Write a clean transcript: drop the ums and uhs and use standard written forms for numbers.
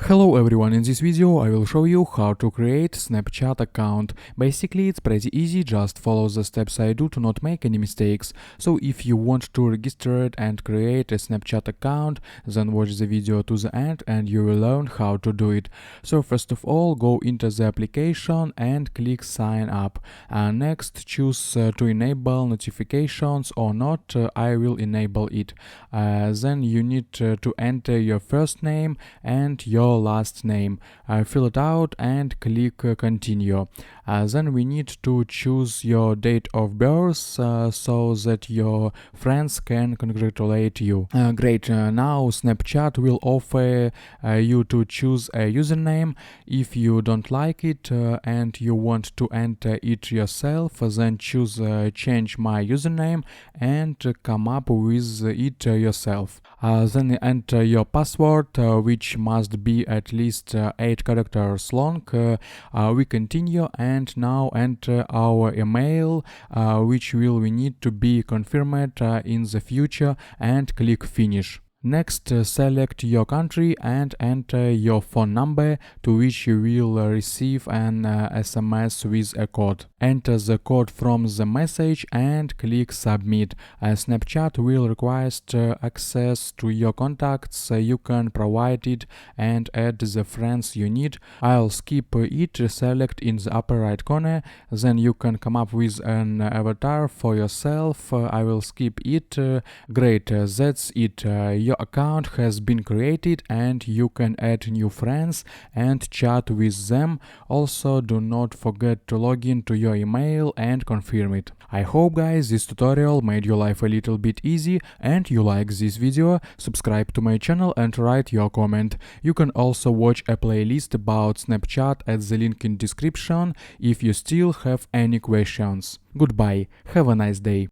Hello everyone, in this video I will show you how to create Snapchat account. Basically it's pretty easy, just follow the steps I do to not make any mistakes. So if you want to register it and create a Snapchat account, then watch the video to the end and you will learn how to do it. So first of all, go into the application and click sign up. Next choose to enable notifications or not. I will enable it. Then you need to enter your first name and your last name. Fill it out and click continue. Then we need to choose your date of birth so that your friends can congratulate you. Great. Now Snapchat will offer you to choose a username. If you don't like it and you want to enter it yourself, then choose change my username and come up with it yourself. Then enter your password, which must be at least 8 characters long. We continue and now enter our email, which we need to be confirmed in the future, and click finish. Next, select your country and enter your phone number, to which you will receive an SMS with a code. Enter the code from the message and click submit. Snapchat will request access to your contacts. You can provide it and add the friends you need. I'll skip it, select in the upper right corner, then you can come up with an avatar for yourself. I will skip it. Great, that's it. Your account has been created and you can add new friends and chat with them. Also, do not forget to log in to your email and confirm it. I hope guys this tutorial made your life a little bit easy and you like this video. Subscribe to my channel and write your comment. You can also watch a playlist about Snapchat at the link in description if you still have any questions. Goodbye, have a nice day.